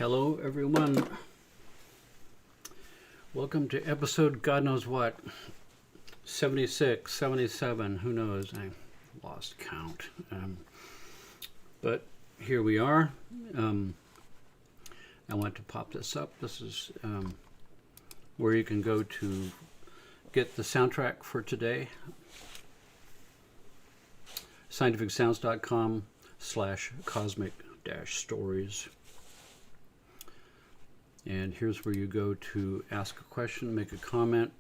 Hello, everyone. Welcome to episode God knows what, 76, 77, who knows? I lost count. But here we are. I want to pop this up. This is where you can go to get the soundtrack for today. scientificsounds.com/cosmic-stories. And here's where you go to ask a question, make a comment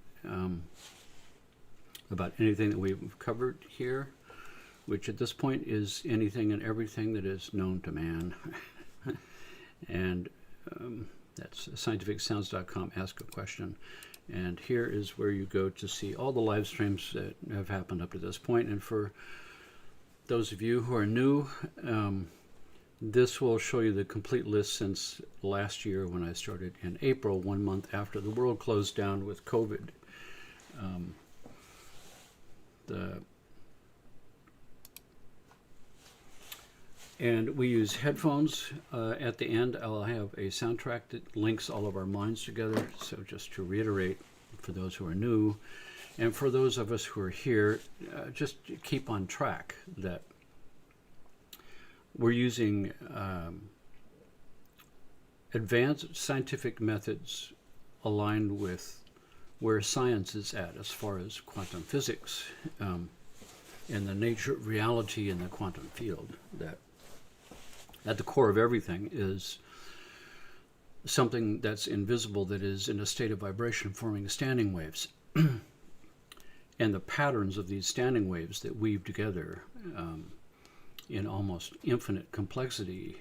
about anything that we've covered here, which at this point is anything and everything that is known to man. And that's scientificsounds.com, ask a question. And here is where you go to see all the live streams that have happened up to this point. And for those of you who are new, this will show you the complete list since last year when I started in April, 1 month after the world closed down with COVID. And we use headphones. At the end, I'll have a soundtrack that links all of our minds together. So just to reiterate, for those who are new, and for those of us who are here, just keep on track that we're using advanced scientific methods aligned with where science is at as far as quantum physics and the nature of reality in the quantum field. That at the core of everything is something that's invisible, that is in a state of vibration, forming standing waves. And the patterns of these standing waves that weave together in almost infinite complexity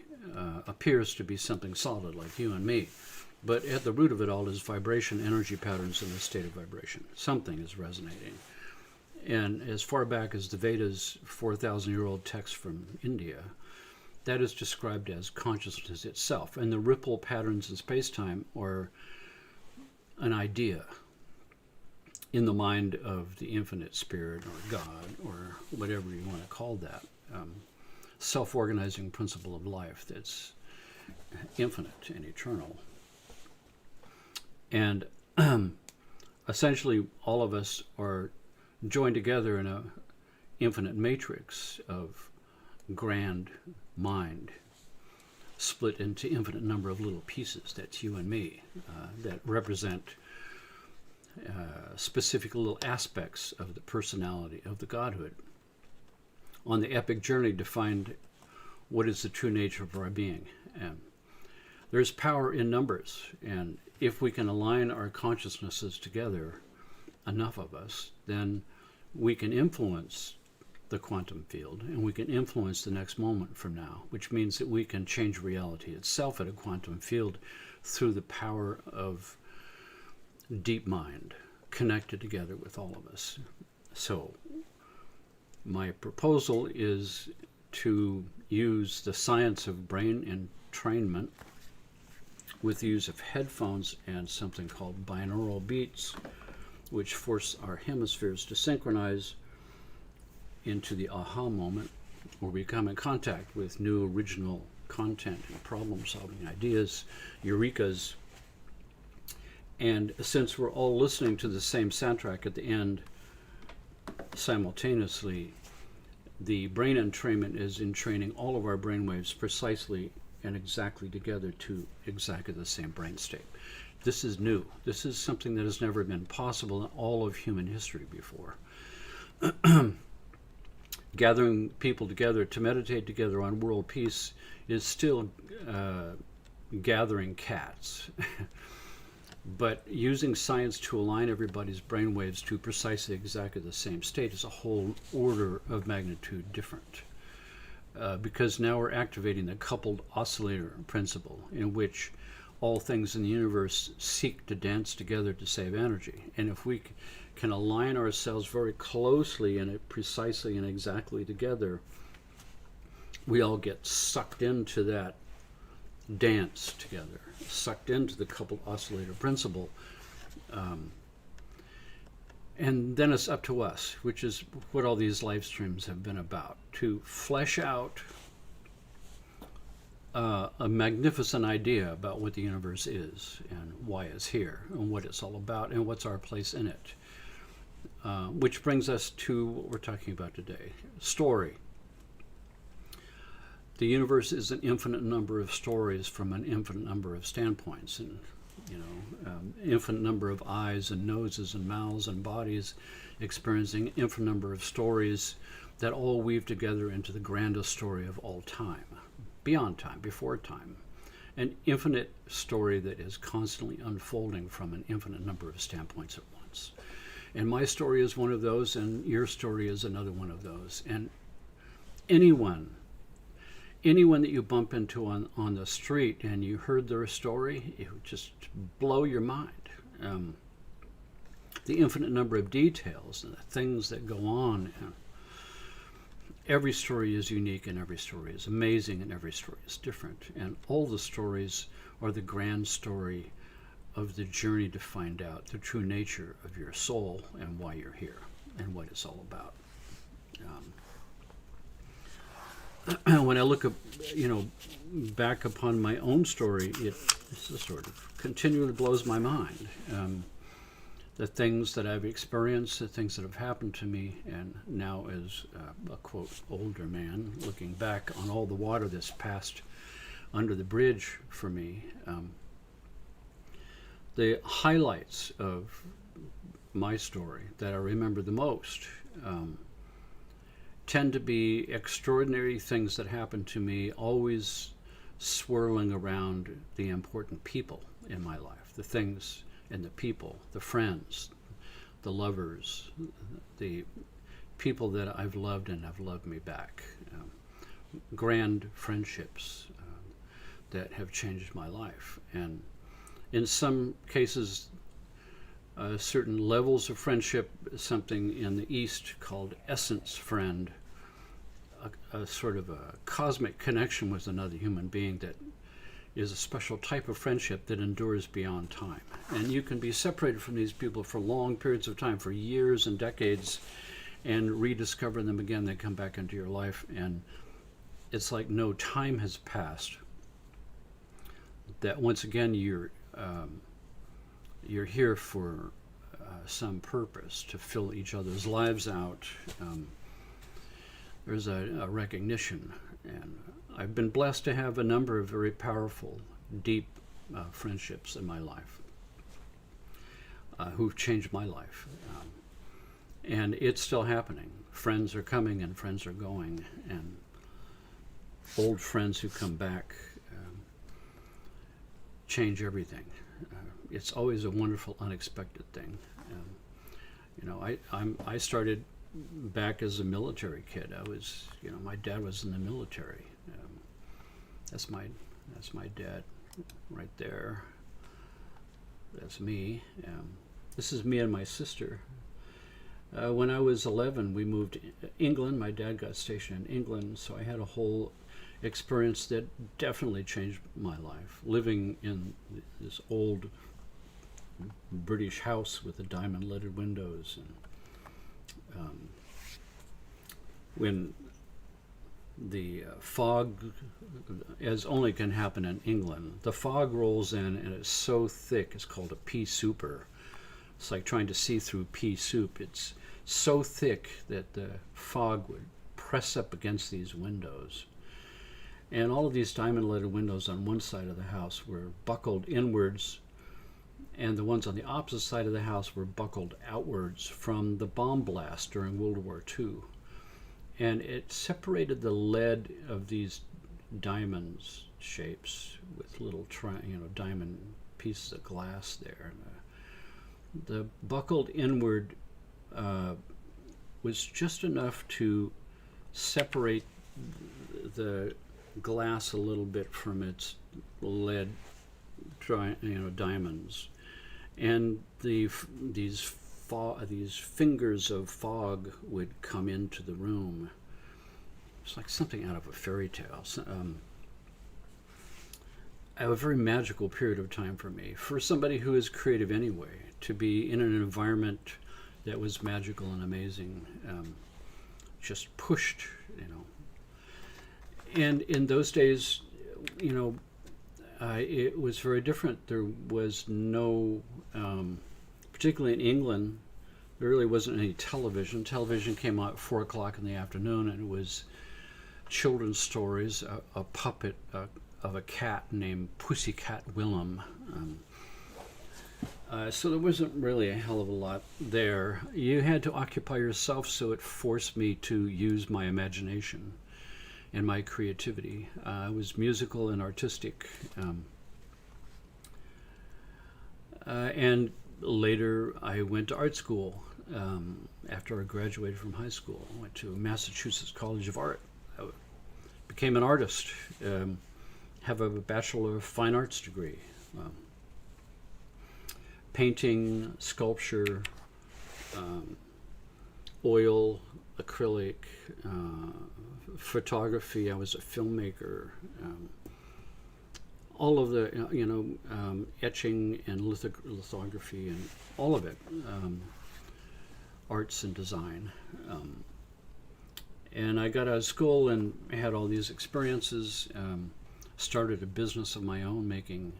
appears to be something solid like you and me. But at the root of it all is vibration, energy patterns in a state of vibration. Something is resonating. And as far back as the Vedas, 4,000-year-old text from India, that is described as consciousness itself. And the ripple patterns in space-time are an idea in the mind of the infinite spirit or God or whatever you want to call that. Self-organizing principle of life that's infinite and eternal. And essentially all of us are joined together in an infinite matrix of grand mind, split into infinite number of little pieces. That's you and me, that represent specific little aspects of the personality of the Godhood on the epic journey to find what is the true nature of our being. And there's power in numbers, and if we can align our consciousnesses together, enough of us, then we can influence the quantum field, and we can influence the next moment from now, which means that we can change reality itself at a quantum field through the power of deep mind connected together with all of us. So my proposal is to use the science of brain entrainment with the use of headphones and something called binaural beats, which force our hemispheres to synchronize into the aha moment, where we come in contact with new original content and problem-solving ideas, eurekas. And since we're all listening to the same soundtrack at the end simultaneously, the brain entrainment is entraining all of our brainwaves precisely and exactly together to exactly the same brain state. This is new. This is something that has never been possible in all of human history before. Gathering people together to meditate together on world peace is still gathering cats. But using science to align everybody's brainwaves to precisely exactly the same state is a whole order of magnitude different. Because now we're activating the coupled oscillator principle, in which all things in the universe seek to dance together to save energy. And if we can align ourselves very closely and precisely and exactly together, we all get sucked into that dance together, sucked into the coupled oscillator principle. And then it's up to us, which is what all these live streams have been about, to flesh out a magnificent idea about what the universe is and why it's here and what it's all about and what's our place in it. Which brings us to what we're talking about today, story. The universe is an infinite number of stories from an infinite number of standpoints, and infinite number of eyes and noses and mouths and bodies experiencing infinite number of stories that all weave together into the grandest story of all time, beyond time, before time. An infinite story that is constantly unfolding from an infinite number of standpoints at once. And my story is one of those, and your story is another one of those. And anyone that you bump into on the street and you heard their story, it would just blow your mind. The infinite number of details and the things that go on. Every story is unique and every story is amazing and every story is different. And all the stories are the grand story of the journey to find out the true nature of your soul and why you're here and what it's all about. When I look back upon my own story, it sort of continually blows my mind. The things that I've experienced, the things that have happened to me, and now as a quote older man looking back on all the water that's passed under the bridge for me, the highlights of my story that I remember the most tend to be extraordinary things that happen to me, always swirling around the important people in my life, the things and the people, the friends, the lovers, the people that I've loved and have loved me back, grand friendships that have changed my life. And in some cases, certain levels of friendship, something in the East called essence friend, a sort of a cosmic connection with another human being that is a special type of friendship that endures beyond time. And you can be separated from these people for long periods of time, for years and decades, and rediscover them again. They come back into your life, and it's like no time has passed. That once again you're here for some purpose, to fill each other's lives out. There's a recognition, and I've been blessed to have a number of very powerful, deep friendships in my life who've changed my life. And it's still happening. Friends are coming and friends are going, and old friends who come back change everything. It's always a wonderful, unexpected thing. I started back as a military kid. I was, my dad was in the military. That's my dad right there. That's me. This is me and my sister. When I was 11, we moved to England. My dad got stationed in England, so I had a whole experience that definitely changed my life. Living in this old British house with the diamond-leaded windows, and when the fog, as only can happen in England, the fog rolls in and it's so thick, it's called a pea souper. It's like trying to see through pea soup. It's so thick that the fog would press up against these windows. And all of these diamond-leaded windows on one side of the house were buckled inwards, and the ones on the opposite side of the house were buckled outwards from the bomb blast during World War II. And it separated the lead of these diamonds shapes with little diamond pieces of glass there. And the buckled inward was just enough to separate the glass a little bit from its lead diamonds, and these fingers of fog would come into the room. It's like something out of a fairy tale. A very magical period of time for me, for somebody who is creative anyway, to be in an environment that was magical and amazing, just pushed, And in those days, it was very different. There was no, particularly in England, there really wasn't any television. Television came out at 4 o'clock in the afternoon, and it was children's stories, a puppet of a cat named Pussycat Willem. So there wasn't really a hell of a lot there. You had to occupy yourself, so it forced me to use my imagination and my creativity. I was musical and artistic. And later I went to art school. After I graduated from high school, I went to Massachusetts College of Art. I became an artist, have a Bachelor of Fine Arts degree. Painting, sculpture, oil, acrylic, photography. I was a filmmaker. All of the, etching and lithography and all of it, arts and design. And I got out of school and had all these experiences, started a business of my own, making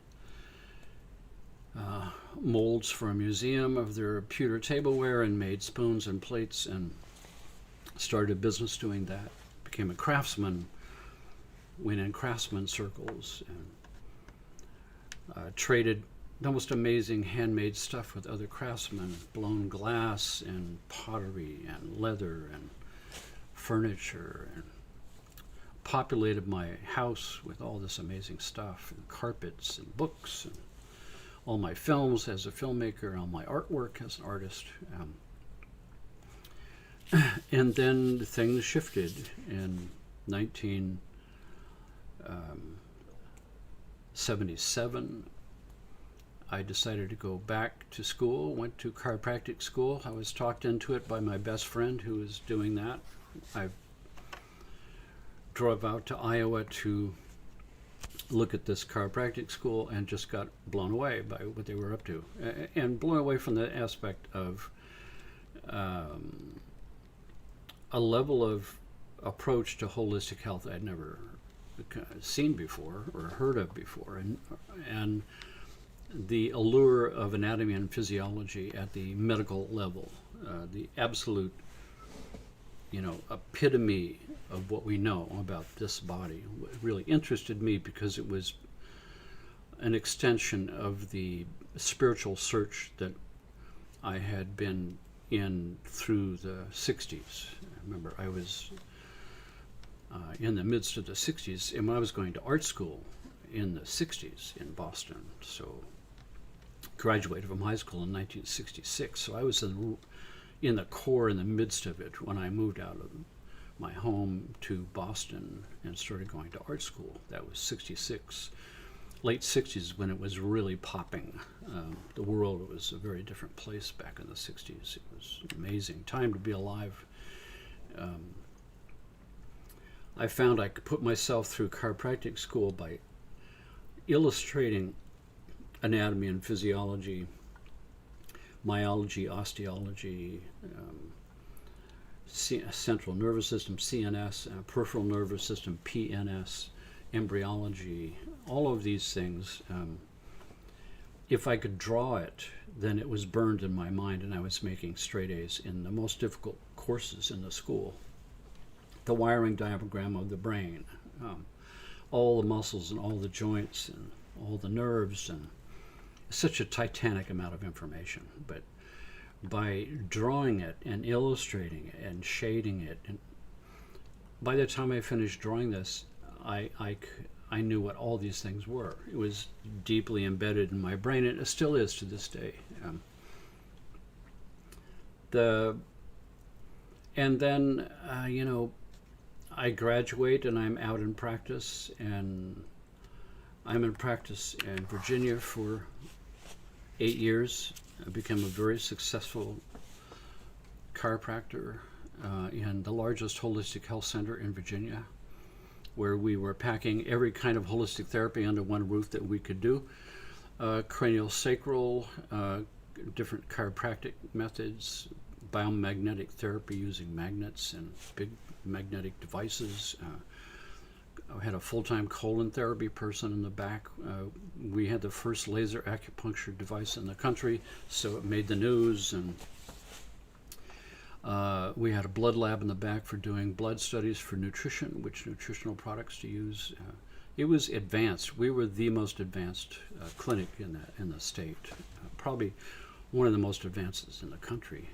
molds for a museum of their pewter tableware, and made spoons and plates, and started a business doing that. Became a craftsman, went in craftsman circles, and traded the most amazing handmade stuff with other craftsmen, blown glass and pottery and leather and furniture, and populated my house with all this amazing stuff, and carpets and books, and all my films as a filmmaker, all my artwork as an artist. And then things shifted in 1977. I decided to go back to school, went to chiropractic school. I was talked into it by my best friend who was doing that. I drove out to Iowa to look at this chiropractic school and just got blown away by what they were up to. And blown away from the aspect of a level of approach to holistic health I'd never seen before or heard of before. And the allure of anatomy and physiology at the medical level, the absolute, epitome of what we know about this body, really interested me because it was an extension of the spiritual search that I had been in through the 60s. I remember I was in the midst of the 60s, and when I was going to art school in the 60s in Boston, so graduated from high school in 1966, so I was in the core, in the midst of it, when I moved out of my home to Boston and started going to art school. That was 66, late 60s, when it was really popping. The world was a very different place back in the 60s. It was an amazing time to be alive. I found I could put myself through chiropractic school by illustrating anatomy and physiology, myology, osteology, central nervous system, CNS, peripheral nervous system, PNS, embryology, all of these things. If I could draw it, then it was burned in my mind, and I was making straight A's in the most difficult courses in the school. The wiring diagram of the brain, all the muscles and all the joints and all the nerves, and such a titanic amount of information. But by drawing it and illustrating it and shading it, and by the time I finished drawing this, I knew what all these things were. It was deeply embedded in my brain, and it still is to this day. And then I graduate and I'm out in practice, and I'm in practice in Virginia for 8 years. I became a very successful chiropractor in the largest holistic health center in Virginia, where we were packing every kind of holistic therapy under one roof that we could do. Cranial sacral, different chiropractic methods, biomagnetic therapy using magnets and big magnetic devices, I had a full-time colon therapy person in the back. We had the first laser acupuncture device in the country, so it made the news. And we had a blood lab in the back for doing blood studies for nutrition, which nutritional products to use. It was advanced. We were the most advanced clinic in the state, probably one of the most advanced in the country.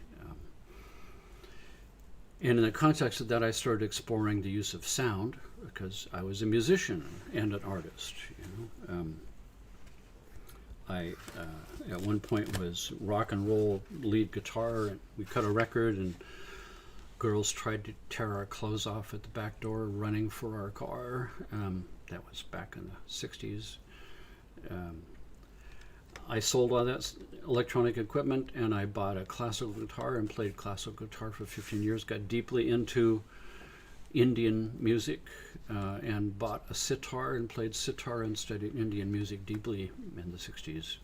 And in the context of that, I started exploring the use of sound, because I was a musician and an artist. I at one point was rock and roll lead guitar, and we cut a record, and girls tried to tear our clothes off at the back door running for our car. That was back in the 60s. I sold all that electronic equipment, and I bought a classical guitar and played classical guitar for 15 years, got deeply into Indian music, and bought a sitar and played sitar and studied Indian music deeply in the 60s.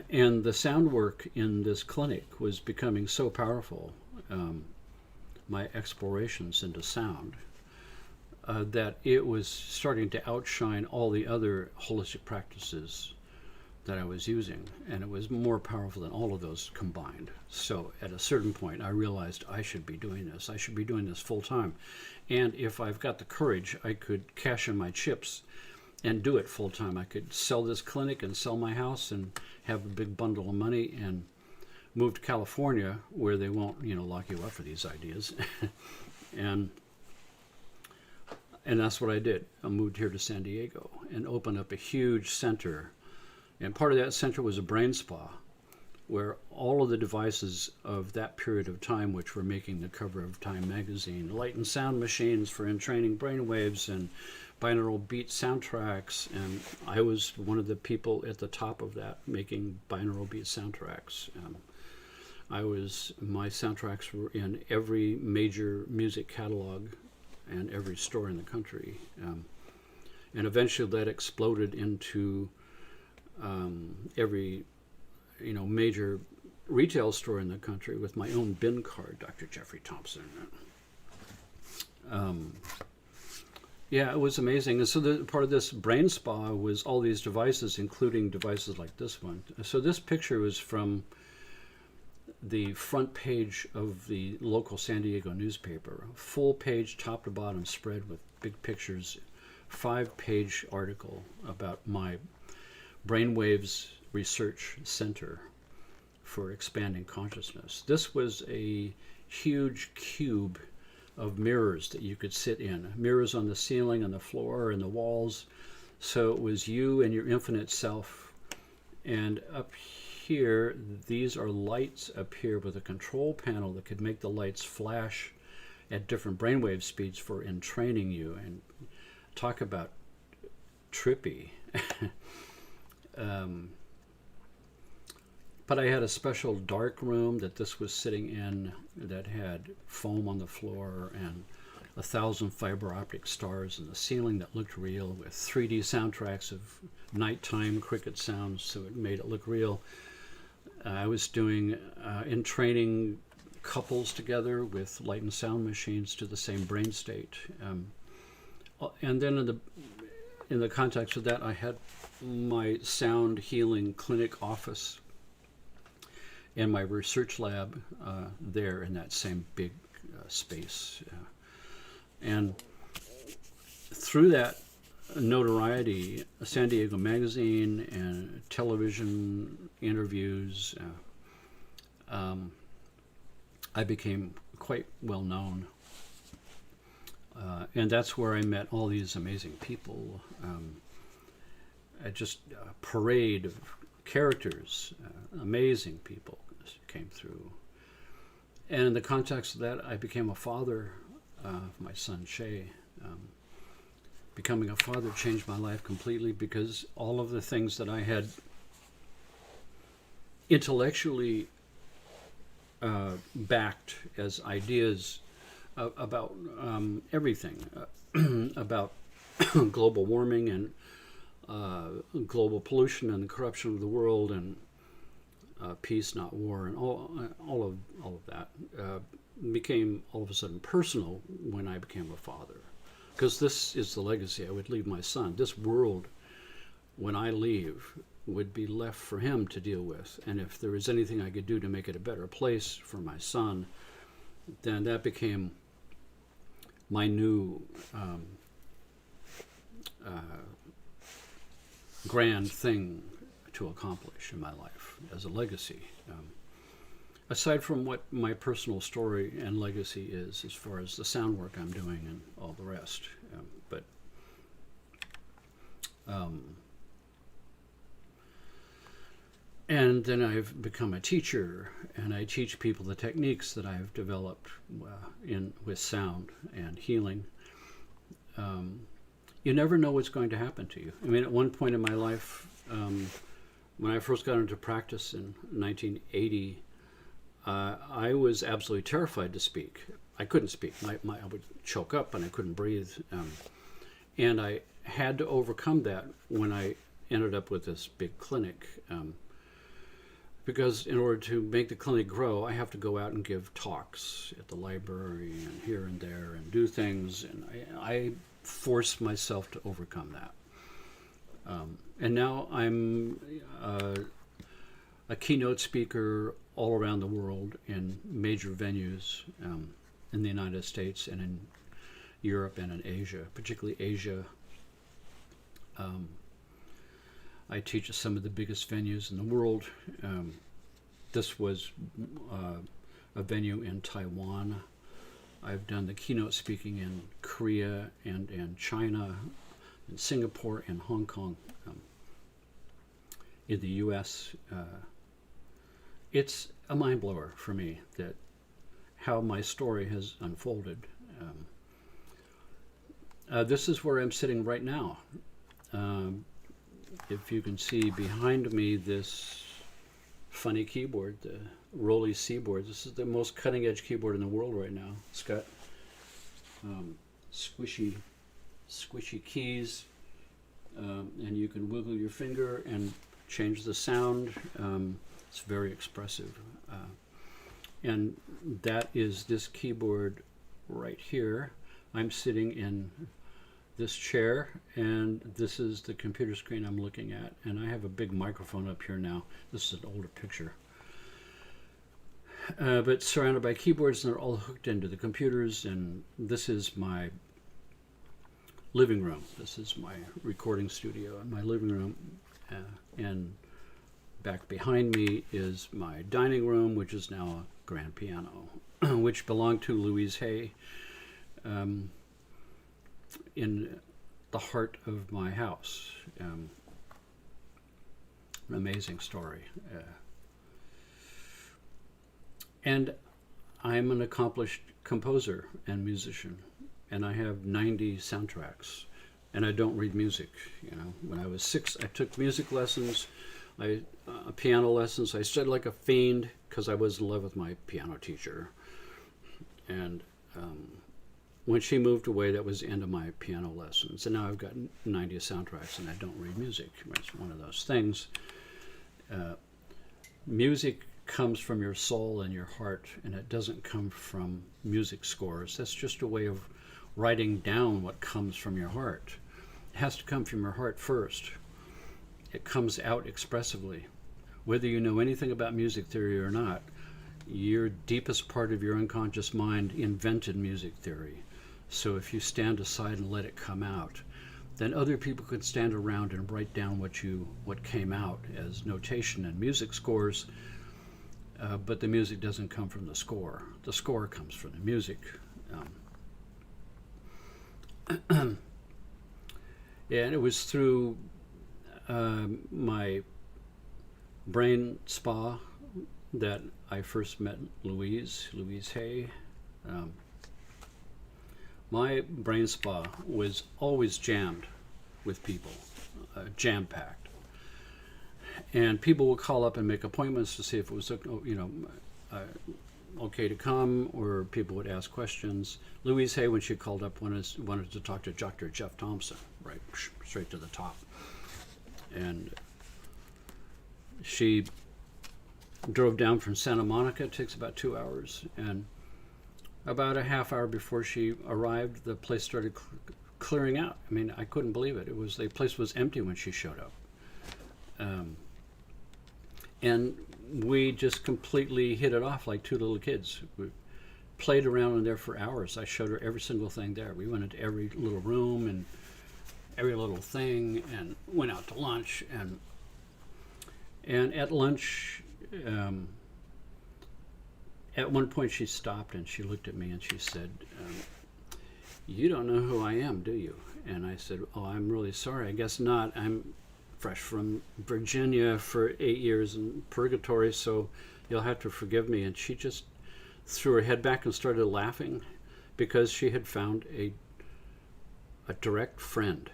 And the sound work in this clinic was becoming so powerful, my explorations into sound, that it was starting to outshine all the other holistic practices that I was using, and it was more powerful than all of those combined. So at a certain point, I realized I should be doing this. I should be doing this full time. And if I've got the courage, I could cash in my chips and do it full time. I could sell this clinic and sell my house and have a big bundle of money and move to California, where they won't, lock you up for these ideas. And that's what I did. I moved here to San Diego and opened up a huge center. And part of that center was a brain spa, where all of the devices of that period of time, which were making the cover of Time magazine, light and sound machines for entraining brainwaves and binaural beat soundtracks, and I was one of the people at the top of that, making binaural beat soundtracks. My soundtracks were in every major music catalog and every store in the country. And eventually that exploded into every major retail store in the country, with my own bin card, Dr. Jeffrey Thompson. Yeah, it was amazing. And so part of this brain spa was all these devices, including devices like this one. So this picture was from the front page of the local San Diego newspaper, full page, top to bottom spread with big pictures, 5-page article about my Brainwaves Research Center for Expanding Consciousness. This was a huge cube of mirrors that you could sit in, mirrors on the ceiling, on the floor, and the walls. So it was you and your infinite self. And up here, these are lights up here with a control panel that could make the lights flash at different brainwave speeds for entraining you. And talk about trippy. But I had a special dark room that this was sitting in that had foam on the floor and 1,000 fiber optic stars in the ceiling that looked real, with 3D soundtracks of nighttime cricket sounds, so it made it look real. I was doing entraining couples together with light and sound machines to the same brain state. And then in the context of that, I had my sound healing clinic office and my research lab there in that same big space. And through that notoriety, San Diego Magazine and television interviews, I became quite well known. And that's where I met all these amazing people. Just a parade of characters, amazing people came through. And in the context of that, I became a father of my son, Shay. Becoming a father changed my life completely, because all of the things that I had intellectually backed as ideas about everything, about global warming and global pollution and the corruption of the world, and peace, not war, and all of that. became all of a sudden personal when I became a father. Because this is the legacy I would leave my son. This world, when I leave, would be left for him to deal with. And if there was anything I could do to make it a better place for my son, then that became my new grand thing to accomplish in my life as a legacy. Aside from what my personal story and legacy is as far as the sound work I'm doing and all the rest. And then I've become a teacher, and I teach people the techniques that I've developed with sound and healing. You never know what's going to happen to you. I mean, at one point in my life, when I first got into practice in 1980, I was absolutely terrified to speak. I couldn't speak. I would choke up and I couldn't breathe. And I had to overcome that when I ended up with this big clinic. Because in order to make the clinic grow, I have to go out and give talks at the library and here and there and do things. And I forced myself to overcome that. And now I'm a keynote speaker all around the world in major venues in the United States and in Europe and in Asia, particularly Asia. I teach at some of the biggest venues in the world. This was a venue in Taiwan. I've done the keynote speaking in Korea and in China, in Singapore, and Hong Kong. In the U.S., it's a mind blower for me that how my story has unfolded. This is where I'm sitting right now. If you can see behind me this funny keyboard, the Rolly Seaboard. This is the most cutting edge keyboard in the world right now. It's got squishy keys, and you can wiggle your finger and change the sound. It's very expressive. And that is this keyboard right here. I'm sitting in this chair, and this is the computer screen I'm looking at, and I have a big microphone up here now. This is an older picture. But surrounded by keyboards, and they're all hooked into the computers, and this is my living room. This is my recording studio in my living room, and back behind me is my dining room, which is now a grand piano, which belonged to Louise Hay, in the heart of my house. An amazing story. And I'm an accomplished composer and musician, and I have 90 soundtracks, and I don't read music. When I was 6, I took music lessons, piano lessons. I studied like a fiend because I was in love with my piano teacher. And when she moved away, that was the end of my piano lessons. And now I've got 90 soundtracks, and I don't read music. It's one of those things. Music comes from your soul and your heart, and it doesn't come from music scores. That's just a way of writing down what comes from your heart. It has to come from your heart first. It comes out expressively. Whether you know anything about music theory or not, your deepest part of your unconscious mind invented music theory. So if you stand aside and let it come out, then other people could stand around and write down what came out as notation and music scores, but the music doesn't come from the score. The score comes from the music. And it was through my brain spa that I first met Louise Hay. My brain spa was always jammed with people, jam-packed. And people would call up and make appointments to see if it was, okay to come, or people would ask questions. Louise Hay, when she called up, wanted to talk to Dr. Jeff Thompson, right, straight to the top. And she drove down from Santa Monica. It takes about 2 hours, and About a half hour before she arrived, the place started clearing out. I mean, I couldn't believe it. The place was empty when she showed up. And we just completely hit it off like two little kids. We played around in there for hours. I showed her every single thing there. We went into every little room and every little thing, and went out to lunch. And at lunch, at one point she stopped and she looked at me and she said, "You don't know who I am, do you?" And I said, "Oh, I'm really sorry. I guess not. I'm fresh from Virginia for 8 years in purgatory, so you'll have to forgive me." And she just threw her head back and started laughing because she had found a direct friend.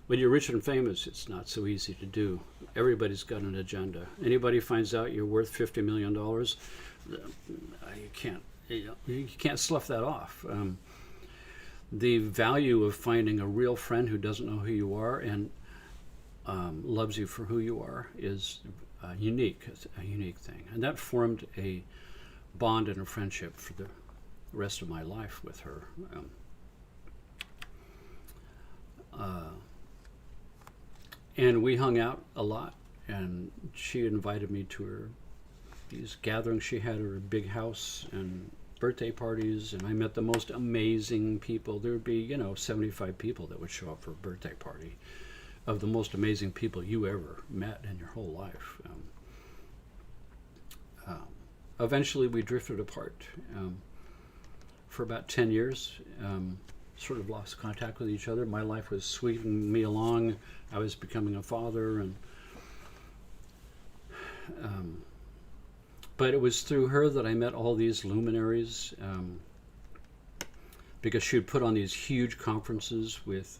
When you're rich and famous, it's not so easy to do. Everybody's got an agenda. Anybody finds out you're worth $50 million, you can't slough that off. The value of finding a real friend who doesn't know who you are and loves you for who you are is unique. It's a unique thing. And that formed a bond and a friendship for the rest of my life with her. And we hung out a lot, and she invited me to these gatherings she had at her big house and birthday parties, and I met the most amazing people. There would be, 75 people that would show up for a birthday party of the most amazing people you ever met in your whole life. Eventually we drifted apart for about 10 years. Sort of lost contact with each other. My life was sweeping me along. I was becoming a father, and but it was through her that I met all these luminaries, because she would put on these huge conferences with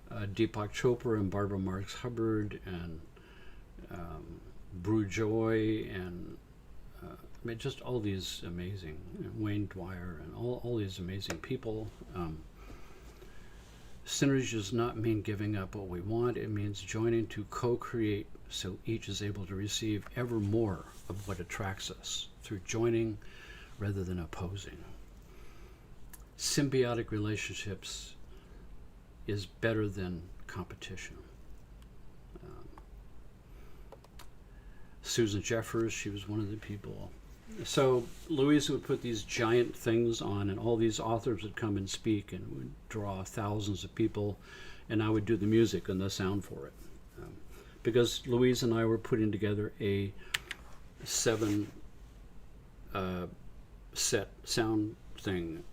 Deepak Chopra and Barbara Marx Hubbard and Brew Joy and just all these amazing, Wayne Dwyer and all these amazing people. Synergy does not mean giving up what we want. It means joining to co-create so each is able to receive ever more of what attracts us through joining rather than opposing. Symbiotic relationships is better than competition. Susan Jeffers, she was one of the people. So Louise would put these giant things on, and all these authors would come and speak and would draw thousands of people, and I would do the music and the sound for it. Because Louise and I were putting together a 7 set sound thing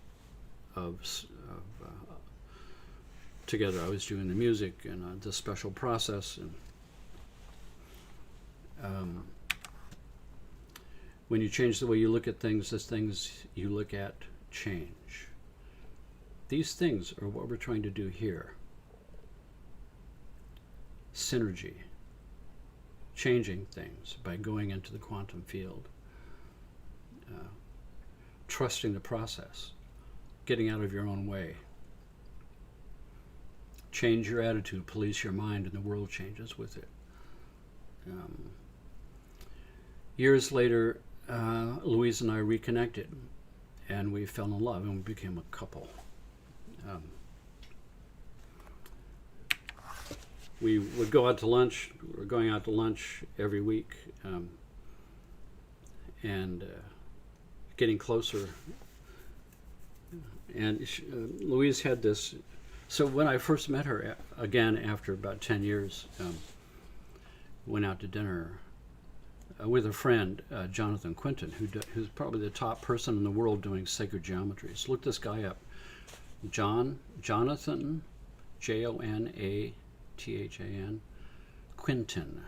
together. I was doing the music and the special process, and when you change the way you look at things, the things you look at change. These things are what we're trying to do here. Synergy. Changing things by going into the quantum field. Trusting the process. Getting out of your own way. Change your attitude, police your mind, and the world changes with it. Years later, Louise and I reconnected, and we fell in love, and we became a couple. We would go out to lunch. We were going out to lunch every week, and getting closer. And Louise had this. So when I first met her, again after about 10 years, went out to dinner with a friend, Jonathan Quinton, who's probably the top person in the world doing sacred geometries. Look this guy up. Jonathan, Jonathan, Quinton, Quintin.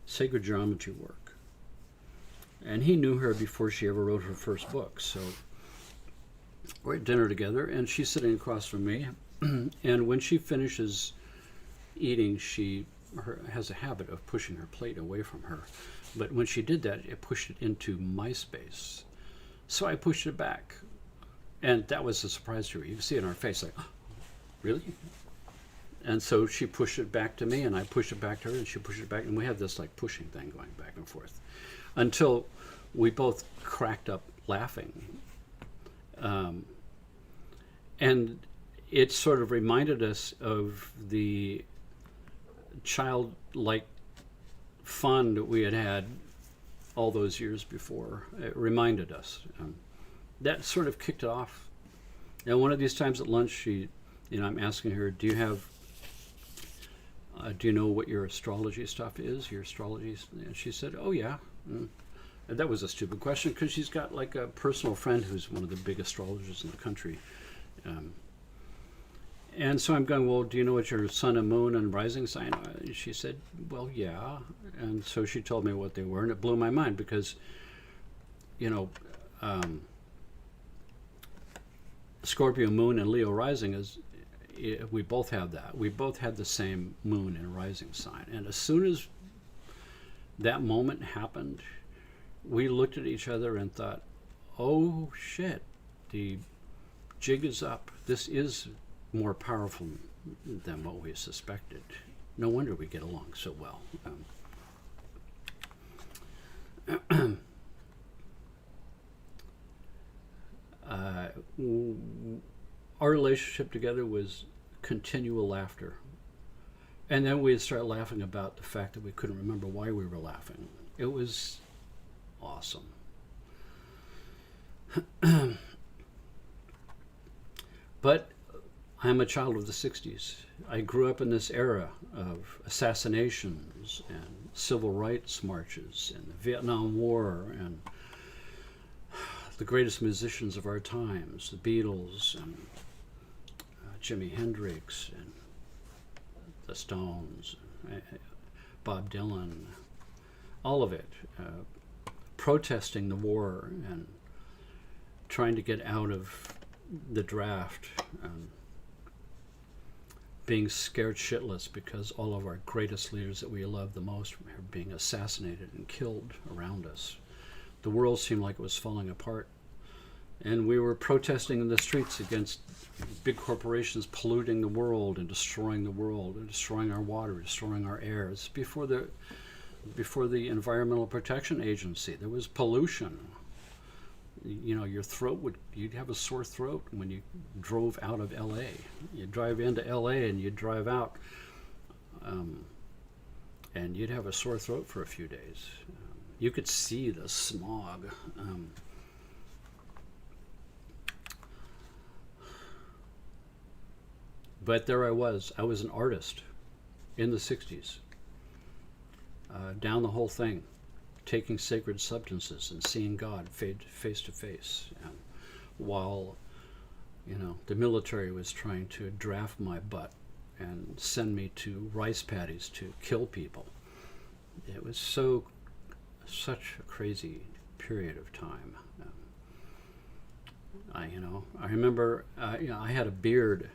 Sacred geometry work. And he knew her before she ever wrote her first book. So we're at dinner together, and she's sitting across from me. And when she finishes eating, she has a habit of pushing her plate away from her. But when she did that, it pushed it into my space. So I pushed it back. And that was a surprise to her. You can see it in her face, like, oh, really? And so she pushed it back to me, and I pushed it back to her, and she pushed it back. And we had this like pushing thing going back and forth. until we both cracked up laughing. And it sort of reminded us of the childlike fun that we had had all those years before. It reminded us. That sort of kicked it off. And one of these times at lunch, I'm asking her, do you know what your astrology stuff is? Your astrology? And she said, oh yeah. And that was a stupid question because she's got like a personal friend who's one of the big astrologers in the country. And so I'm going, well, do you know what your sun and moon and rising sign are? She said, well, yeah. And so she told me what they were, and it blew my mind because, Scorpio moon and Leo rising we both have that. We both had the same moon and rising sign. And as soon as that moment happened, we looked at each other and thought, oh shit, the jig is up. This is more powerful than what we suspected. No wonder we get along so well. Our relationship together was continual laughter. And then we'd start laughing about the fact that we couldn't remember why we were laughing. It was awesome. But I'm a child of the 60s. I grew up in this era of assassinations and civil rights marches and the Vietnam War and the greatest musicians of our times, the Beatles and Jimi Hendrix and the Stones, Bob Dylan, all of it, protesting the war and trying to get out of the draft, being scared shitless because all of our greatest leaders that we love the most were being assassinated and killed around us. The world seemed like it was falling apart. And we were protesting in the streets against big corporations polluting the world and destroying the world and destroying our water, destroying our air. It's before the Environmental Protection Agency. There was pollution. Your throat you'd have a sore throat when you drove out of LA. You drive into LA and you'd drive out and you'd have a sore throat for a few days. You could see the smog. But there I was an artist in the 60s, down the whole thing, taking sacred substances and seeing God face to face, while the military was trying to draft my butt and send me to rice paddies to kill people. It was such a crazy period of time. I remember I had a beard.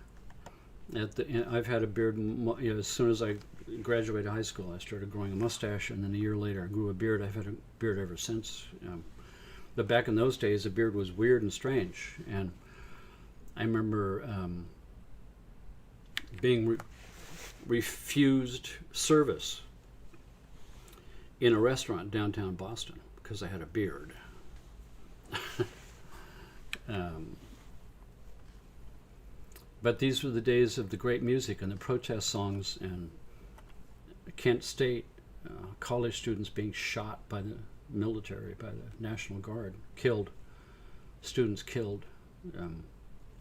I've had a beard. As soon as I graduated high school, I started growing a mustache, and then a year later, I grew a beard. I've had a beard ever since. But back in those days, a beard was weird and strange. And I remember being refused service in a restaurant downtown Boston because I had a beard. But these were the days of the great music and the protest songs, and Kent State, college students being shot by the military, by the National Guard, killed, students killed,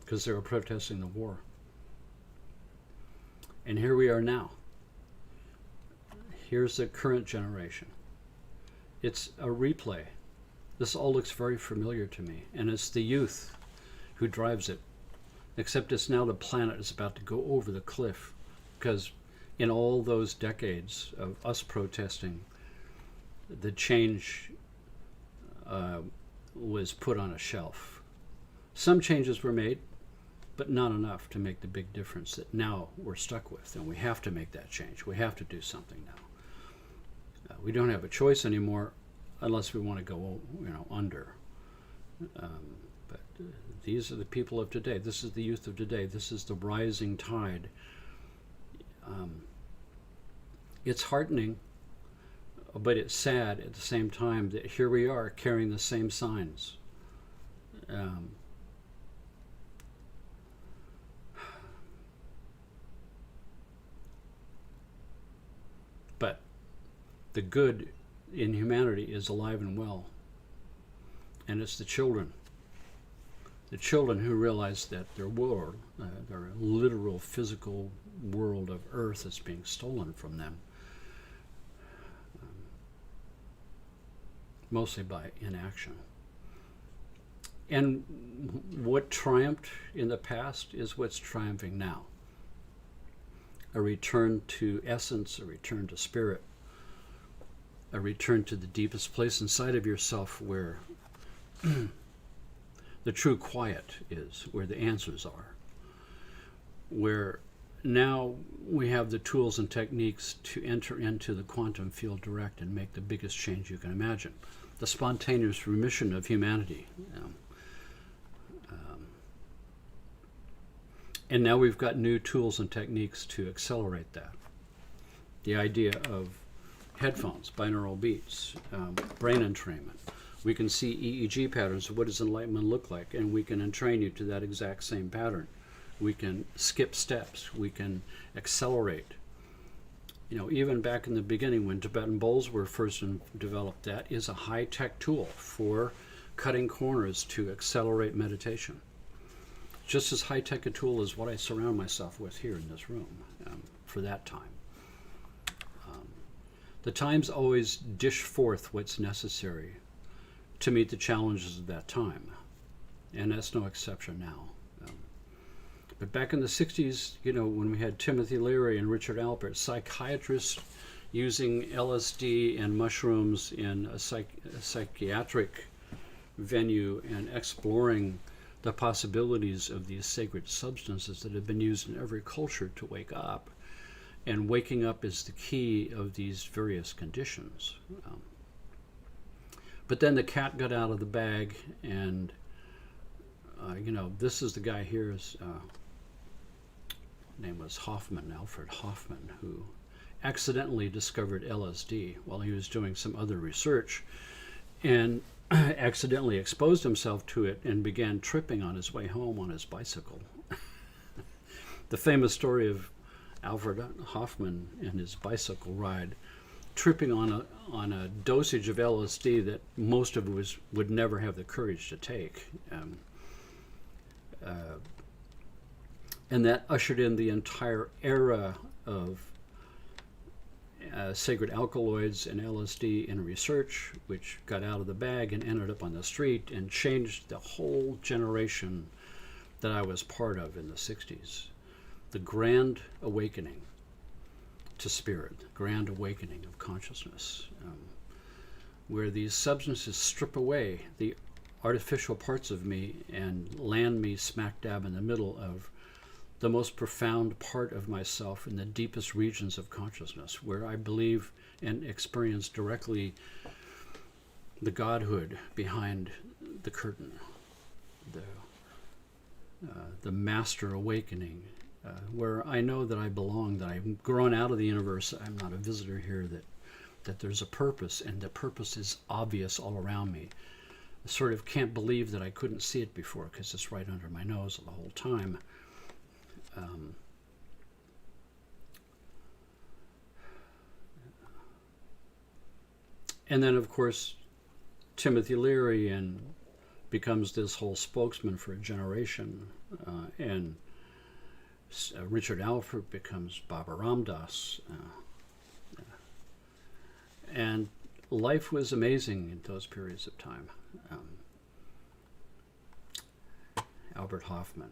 because they were protesting the war. And here we are now. Here's the current generation. It's a replay. This all looks very familiar to me, and it's the youth who drives it. Except it's now the planet is about to go over the cliff, because in all those decades of us protesting, the change was put on a shelf. Some changes were made, but not enough to make the big difference that now we're stuck with, and we have to make that change. We have to do something now. We don't have a choice anymore unless we want to go, under. But these are the people of today. This is the youth of today. This is the rising tide. It's heartening but it's sad at the same time that here we are carrying the same signs. But the good in humanity is alive and well. And it's the children who realize that their world, their literal physical world of Earth is being stolen from them, mostly by inaction. And what triumphed in the past is what's triumphing now. A return to essence, a return to spirit, a return to the deepest place inside of yourself where the true quiet is, where the answers are, where now we have the tools and techniques to enter into the quantum field direct and make the biggest change you can imagine. The spontaneous remission of humanity. And now we've got new tools and techniques to accelerate that. The idea of headphones, binaural beats, brain entrainment. We can see EEG patterns of what does enlightenment look like, and we can entrain you to that exact same pattern. We can skip steps. We can accelerate. You know, even back in the beginning when Tibetan bowls were first developed, that is a high-tech tool for cutting corners to accelerate meditation. Just as high-tech a tool as what I surround myself with here in this room for that time. The times always dish forth what's necessary to meet the challenges of that time, and that's no exception now. But back in the 60s, you know, when we had Timothy Leary and Richard Alpert, psychiatrists using LSD and mushrooms in a psychiatric venue and exploring the possibilities of these sacred substances that have been used in every culture to wake up. And waking up is the key of these various conditions. But then the cat got out of the bag, and you know, this is the guy here. His name was Hoffman, Alfred Hoffman, who accidentally discovered LSD while he was doing some other research, and accidentally exposed himself to it and began tripping on his way home on his bicycle. The famous story of Alfred Hoffman and his bicycle ride, tripping on a dosage of LSD that most of us would never have the courage to take. And that ushered in the entire era of sacred alkaloids and LSD in research, which got out of the bag and ended up on the street and changed the whole generation that I was part of in the 60s. The grand awakening to spirit, the grand awakening of consciousness, where these substances strip away the artificial parts of me and land me smack dab in the middle of the most profound part of myself in the deepest regions of consciousness, where I believe and experience directly the godhood behind the curtain, the master awakening, where I know that I belong, that I've grown out of the universe. I'm not a visitor here, that there's a purpose, and the purpose is obvious all around me. I sort of can't believe that I couldn't see it before, because it's right under my nose the whole time. And then, of course, Timothy Leary and becomes this whole spokesman for a generation, and Richard Alpert becomes Baba Ram Dass, and life was amazing in those periods of time. Albert Hoffman.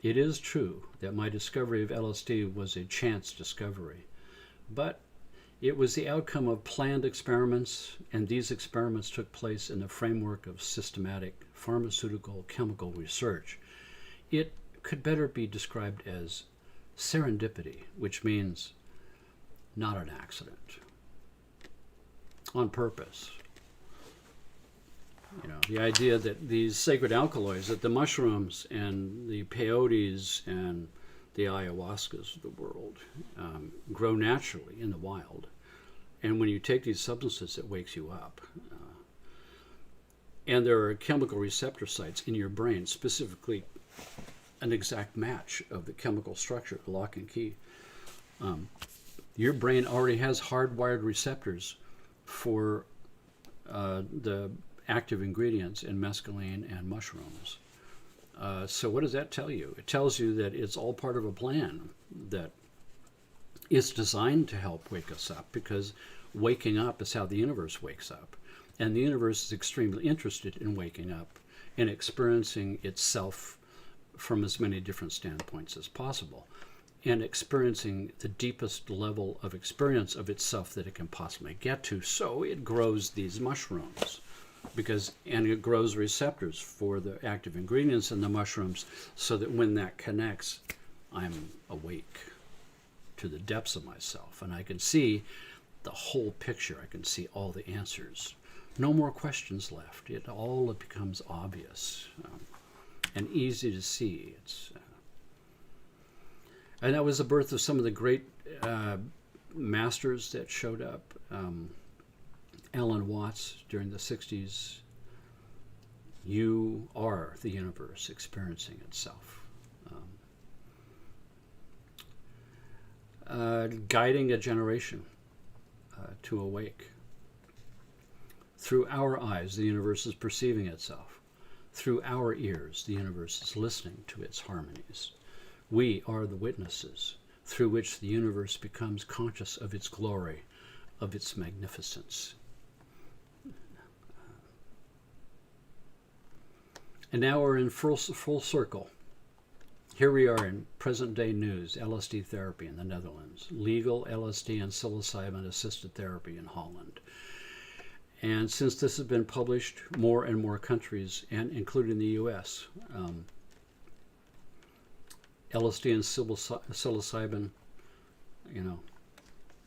It is true that my discovery of LSD was a chance discovery, but it was the outcome of planned experiments, and these experiments took place in the framework of systematic pharmaceutical chemical research. It could better be described as serendipity, which means not an accident, on purpose. You know, the idea that these sacred alkaloids, that the mushrooms and the peyotes and the ayahuascas of the world grow naturally in the wild, And when you take these substances, it wakes you up. And there are chemical receptor sites in your brain, specifically an exact match of the chemical structure, the lock and key. Your brain already has hardwired receptors for the active ingredients in mescaline and mushrooms. So what does that tell you? It tells you that it's all part of a plan that is designed to help wake us up, because waking up is how the universe wakes up. And the universe is extremely interested in waking up and experiencing itself from as many different standpoints as possible, and experiencing the deepest level of experience of itself that it can possibly get to. So it grows these mushrooms, and it grows receptors for the active ingredients in the mushrooms, so that when that connects, I'm awake to the depths of myself, and I can see the whole picture. I can see all the answers. No more questions left. It all becomes obvious and easy to see. And that was the birth of some of the great masters that showed up. Alan Watts during the 60s. You are the universe experiencing itself. Guiding a generation to awake. Through our eyes, the universe is perceiving itself. Through our ears, the universe is listening to its harmonies. We are the witnesses through which the universe becomes conscious of its glory, of its magnificence. And now we're in full circle. Here we are in present-day news, LSD therapy in the Netherlands, legal LSD and psilocybin-assisted therapy in Holland. And since this has been published, more and more countries, and including the U.S., LSD and psilocybin,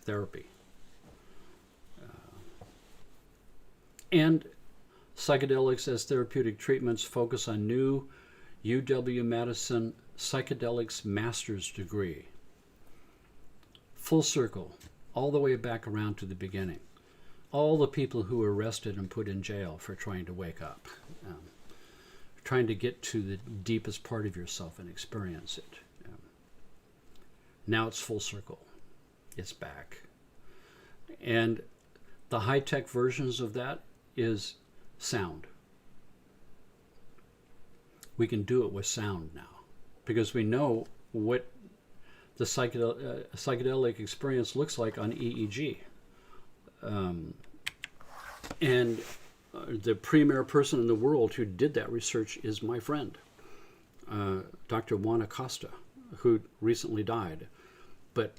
therapy. And psychedelics as therapeutic treatments focus on new UW-Madison Psychedelics master's degree. Full circle, all the way back around to the beginning. All the people who were arrested and put in jail for trying to wake up, trying to get to the deepest part of yourself and experience it. Now it's full circle. It's back. And the high-tech versions of that is sound. We can do it with sound now, because we know what the psychedelic experience looks like on EEG. And the premier person in the world who did that research is my friend, Dr. Juan Acosta, who recently died. But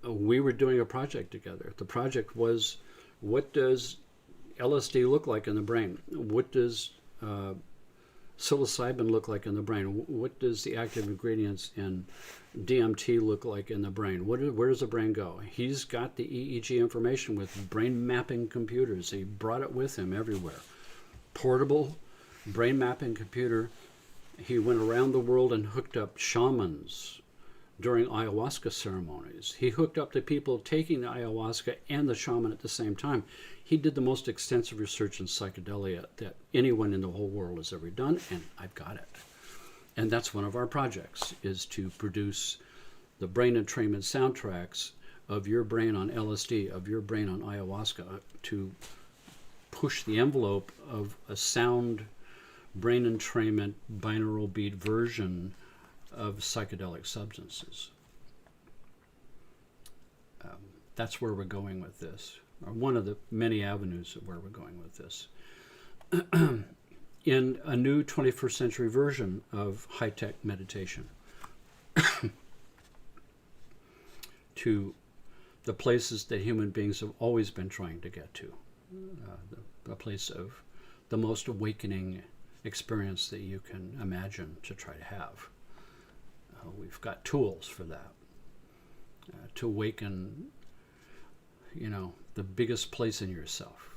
we were doing a project together. The project was, what does LSD look like in the brain? What does psilocybin look like in the brain? What does the active ingredients in DMT look like in the brain? Where does the brain go? He's got the EEG information with brain mapping computers. He brought it with him everywhere. Portable brain mapping computer. He went around the world and hooked up shamans during ayahuasca ceremonies. He hooked up the people taking the ayahuasca and the shaman at the same time. He did the most extensive research in psychedelia that anyone in the whole world has ever done, and I've got it. And that's one of our projects, is to produce the brain entrainment soundtracks of your brain on LSD, of your brain on ayahuasca, to push the envelope of a sound brain entrainment binaural beat version of psychedelic substances. That's where we're going with this, or one of the many avenues of where we're going with this. In a new 21st century version of high-tech meditation, to the places that human beings have always been trying to get to, the place of the most awakening experience that you can imagine to try to have. We've got tools for that, to awaken, the biggest place in yourself,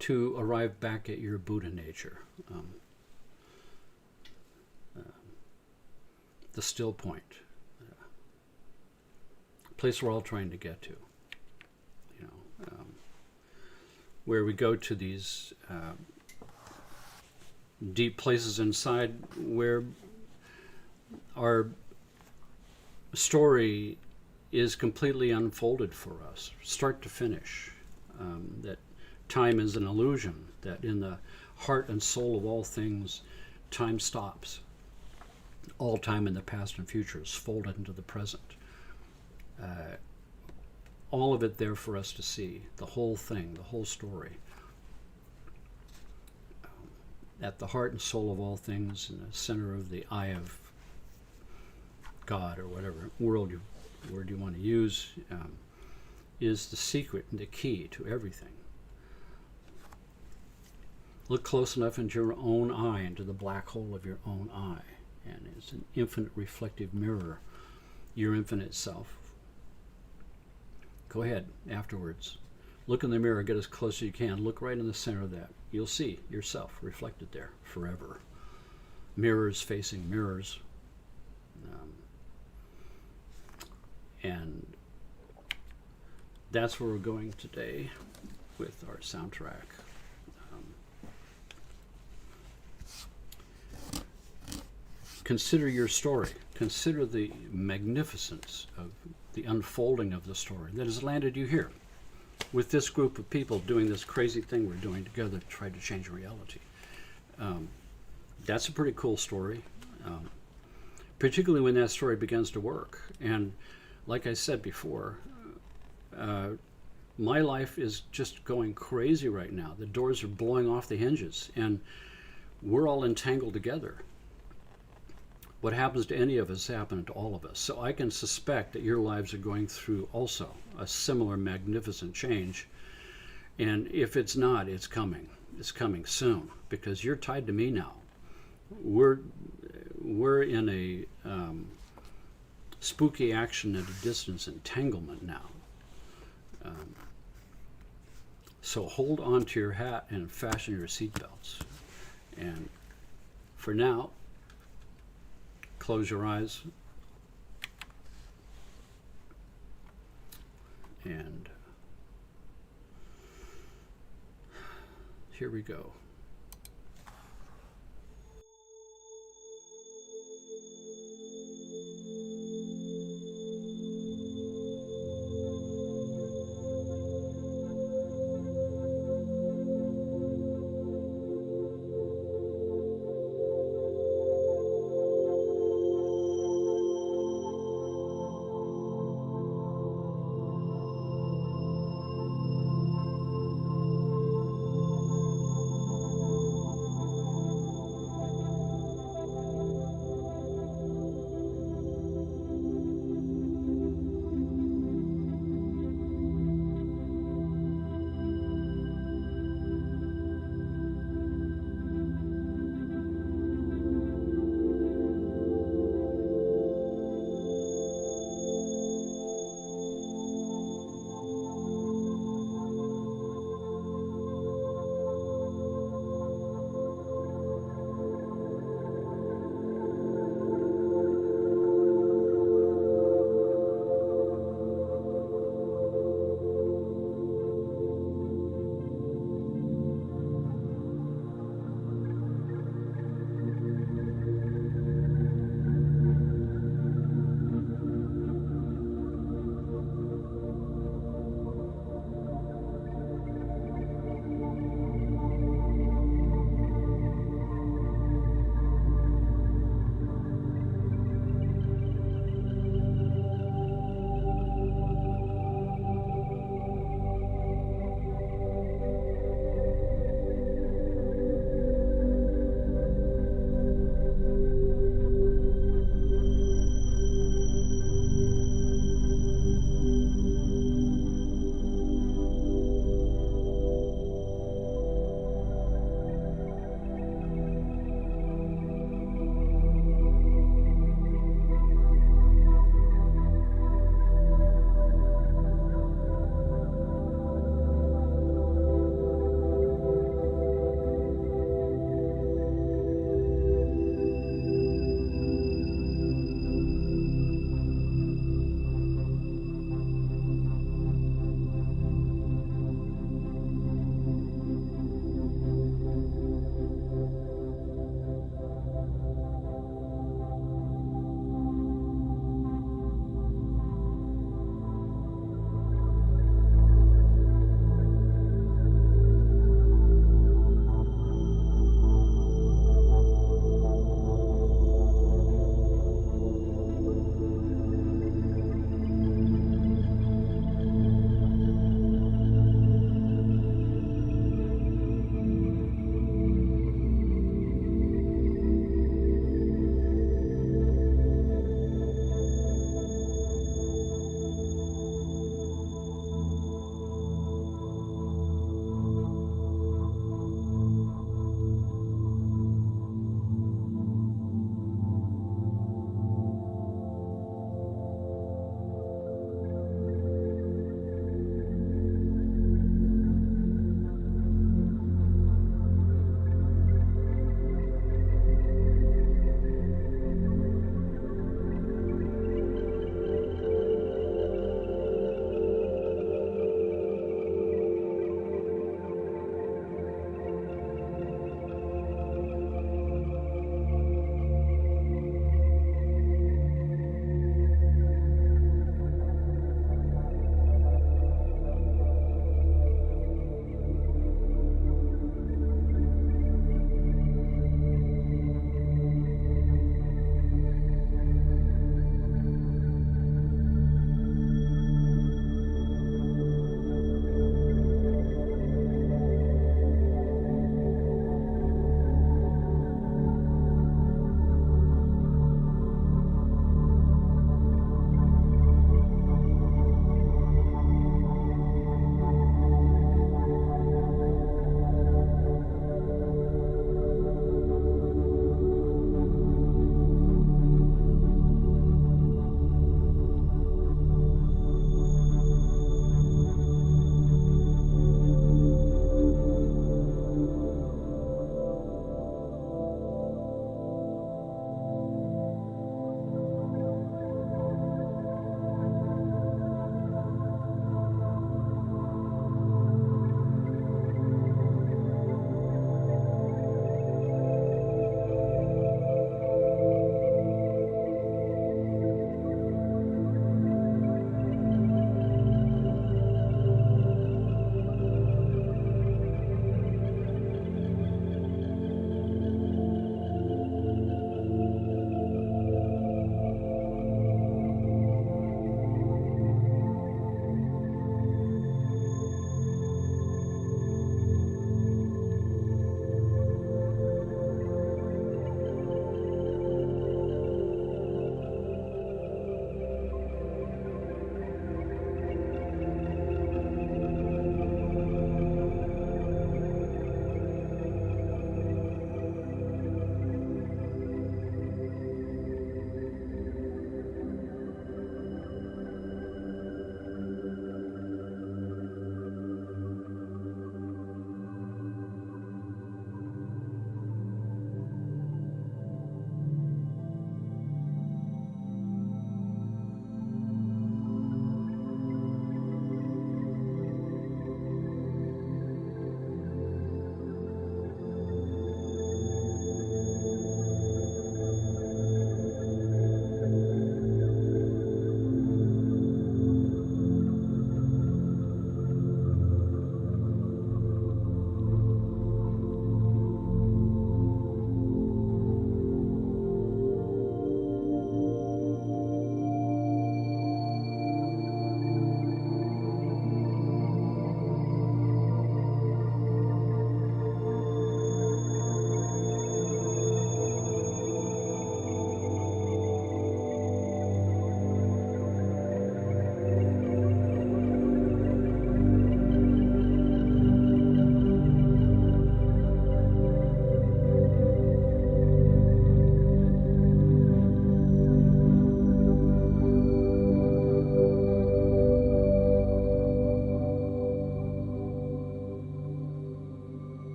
to arrive back at your Buddha nature, the still point, place we're all trying to get to. You know, where we go to these deep places inside where our story is completely unfolded for us, start to finish. That time is an illusion, that in the heart and soul of all things, time stops. All time in the past and future is folded into the present. All of it there for us to see, the whole thing, the whole story. At the heart and soul of all things, in the center of the eye of God, or whatever word you want to use, is the secret and the key to everything. Look close enough into your own eye, into the black hole of your own eye, and it's an infinite reflective mirror, your infinite self. Go ahead afterwards. Look in the mirror, get as close as you can. Look right in the center of that. You'll see yourself reflected there forever. Mirrors facing mirrors. And that's where we're going today with our soundtrack. Consider your story. Consider the magnificence of the unfolding of the story that has landed you here with this group of people doing this crazy thing we're doing together to try to change reality. That's a pretty cool story, particularly when that story begins to work. And like I said before, my life is just going crazy right now. The doors are blowing off the hinges, and we're all entangled together. What happens to any of us happened to all of us. So I can suspect that your lives are going through also a similar magnificent change. And if it's not, it's coming. It's coming soon, because you're tied to me now. We're in a spooky action at a distance entanglement now. So hold on to your hat and fasten your seatbelts. And for now, close your eyes and here we go.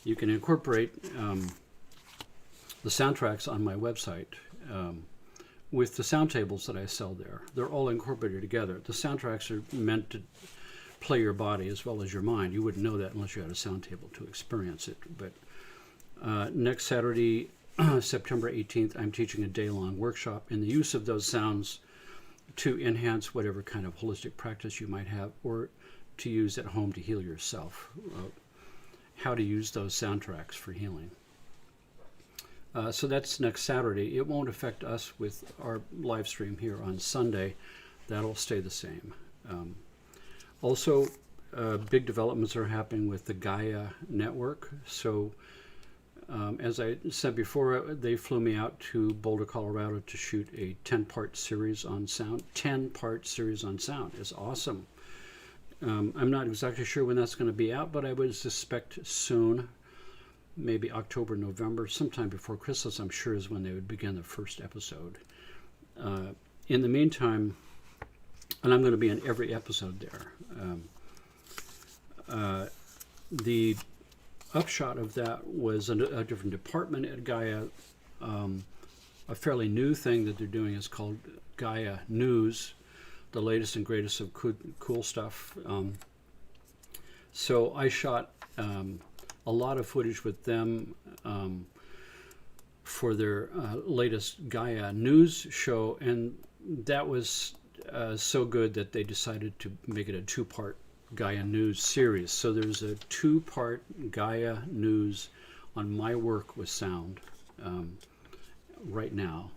You can incorporate the soundtracks on my website with the sound tables that I sell there. They're all incorporated together. The soundtracks are meant to play your body as well as your mind. You wouldn't know that unless you had a sound table to experience it. But next Saturday, September 18th, I'm teaching a day-long workshop in the use of those sounds to enhance whatever kind of holistic practice you might have, or to use at home to heal yourself. How to use those soundtracks for healing. So that's next Saturday. It won't affect us with our live stream here on Sunday. That'll stay the same. Also, big developments are happening with the Gaia network. So as I said before, they flew me out to Boulder, Colorado to shoot a 10-part series on sound. 10-part series on sound is awesome. I'm not exactly sure when that's going to be out, but I would suspect soon. Maybe October, November, sometime before Christmas, I'm sure, is when they would begin the first episode. In the meantime, and I'm going to be in every episode there. The upshot of that was a different department at Gaia. A fairly new thing that they're doing is called Gaia News, the latest and greatest of cool stuff. So I shot a lot of footage with them for their latest Gaia News show, and that was so good that they decided to make it a 2-part Gaia News series. So there's a 2-part Gaia News on my work with sound right now.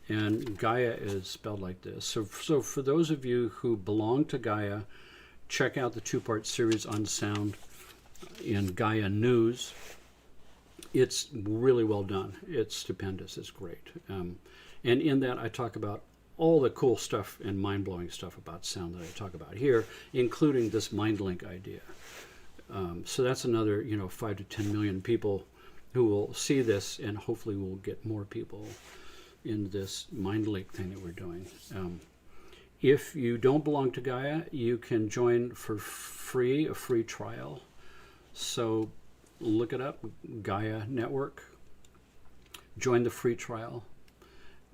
And Gaia is spelled like this. So for those of you who belong to Gaia, check out the 2-part series on sound in Gaia News. It's really well done. It's stupendous. It's great. And in that, I talk about all the cool stuff and mind-blowing stuff about sound that I talk about here, including this mind link idea. So that's another, 5 to 10 million people who will see this, and hopefully we'll get more people in this mind link thing that we're doing. If you don't belong to Gaia, you can join for free, a free trial. So look it up, Gaia Network. Join the free trial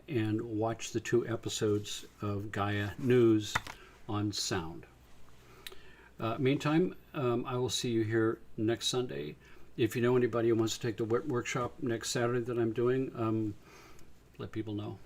and watch the 2 episodes of Gaia News on sound. Meantime, I will see you here next Sunday. If you know anybody who wants to take the workshop next Saturday that I'm doing, let people know.